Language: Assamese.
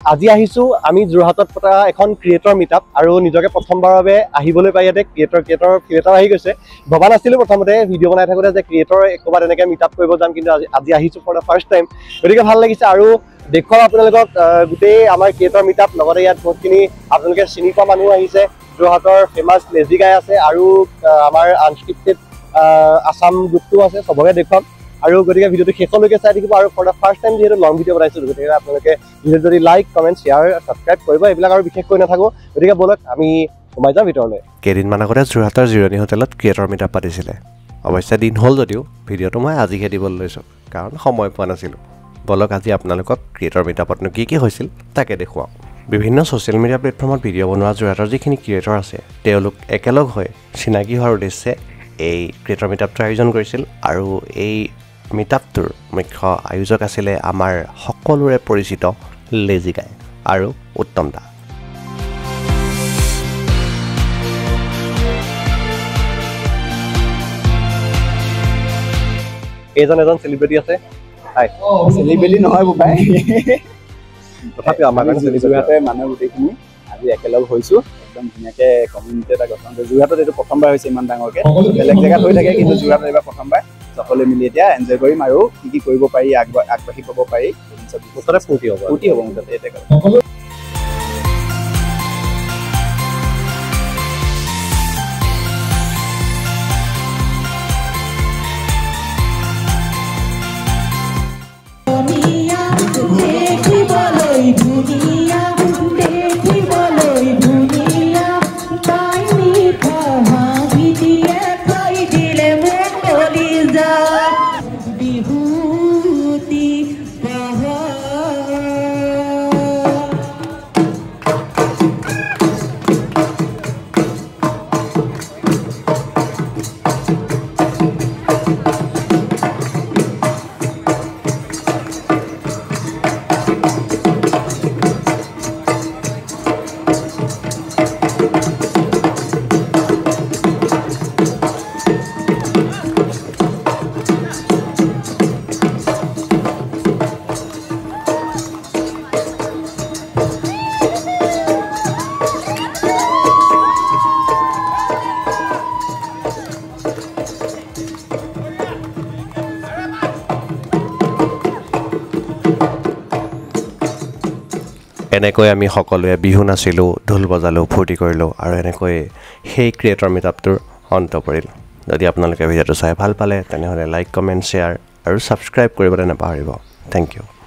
আজি আহিছো আমি যোৰহাটত পতা এখন ক্ৰিয়েটৰ মিটআপ আৰু নিজকে প্ৰথমবাৰৰ বাবে আহিবলৈ পাই ইয়াতে ক্ৰিয়েটৰ আহি গৈছে ভবা নাছিলো প্ৰথমতে ভিডিঅ' বনাই থাকোতে যে ক্ৰিয়েটৰ একবাৰ এনেকৈ মিটআপ কৰিব যাম কিন্তু আজি আহিছো ফৰ দ্য ফাৰ্ষ্ট টাইম গতিকে ভাল লাগিছে আৰু দেখুৱাম আপোনালোকক গোটেই আমাৰ ক্ৰিয়েটৰ মিটআপ লগতে ইয়াত বহুতখিনি আপোনালোকে চিনি পোৱা মানুহ আহিছে যোৰহাটৰ ফেমাছ লেজি গাই আছে আৰু আমাৰ আনস্ক্ৰিপ্টেড আসাম গ্ৰুপটো আছে সবকে দেখুৱাম আৰু গতিকে ভিডিঅ'টো শেষলৈকে চাই থাকিব আৰু ফৰ দ্য ফাৰ্ষ্ট টাইম যিহেতু লং ভিডিঅ' বনাইছোঁ গতিকে আপোনালোকে ভিডিঅ'টো যদি লাইক কমেণ্ট শ্বেয়াৰ ছাবস্ক্ৰাইব কৰিব এইবিলাক আৰু বিশেষ কৈ নাথাকোঁ গতিকে ব'লক আমি সোমাই যাওঁ ভিতৰলৈ কেইদিনমান আগতে যোৰহাটৰ জিৰণি হোটেলত ক্ৰিয়েটৰ মিটআপ পাতিছিলে অৱশ্যে দিন হ'ল যদিও ভিডিঅ'টো মই আজিহে দিবলৈ লৈছোঁ কাৰণ সময় পোৱা নাছিলোঁ ব'লক আজি আপোনালোকক ক্ৰিয়েটৰ মিটআপতনো কি হৈছিল তাকে দেখুৱাওঁ বিভিন্ন ছ'চিয়েল মিডিয়া প্লেটফৰ্মত ভিডিঅ' বনোৱা যোৰহাটৰ যিখিনি ক্ৰিয়েটৰ আছে তেওঁলোক একেলগ হৈ চিনাকি হোৱাৰ উদ্দেশ্যে এই ক্ৰিয়েটৰ মিটআপটো আয়োজন কৰিছিল আৰু এই মিটআপটোৰ মুখ্য আয়োজক আছিলে আমাৰ সকলোৰে পৰিচিত লেজি গাই আৰু উত্তম দা এজন চেলিব্ৰিটি আছে হাই চেলিব্ৰিটি নহয় বোপাই তথাপিও আমাৰ যোৰহাটে মানুহ গোটেইখিনি আজি একেলগ হৈছোঁ একদম ধুনীয়াকৈ কমিউনিটি এটা গঠন কৰিছোঁ যোৰহাটত এইটো প্ৰথমবাৰ হৈছে ইমান ডাঙৰকৈ বেলেগ জেগাত হৈ থাকে কিন্তু যোৰহাটত এইবাৰ প্ৰথমবাৰ সকলোৱে মিলি এতিয়া এনজয় কৰিম আৰু কি কৰিব পাৰি আগবাঢ়ি পাব পাৰি মুঠতে ফূৰ্তি হ'ব মুঠতে এতিয়া এনেকৈ আমি সকলোৱে বিহু নাচিলোঁ ঢোল বজালোঁ ফূৰ্তি কৰিলোঁ আৰু এনেকৈ সেই ক্ৰিয়েটৰ মিটআপটোৰ অন্ত পৰিল যদি আপোনালোকে ভিডিঅ'টো চাই ভাল পালে তেনেহ'লে লাইক কমেণ্ট শ্বেয়াৰ আৰু ছাবস্ক্ৰাইব কৰিবলৈ নাপাহৰিব থেংক ইউ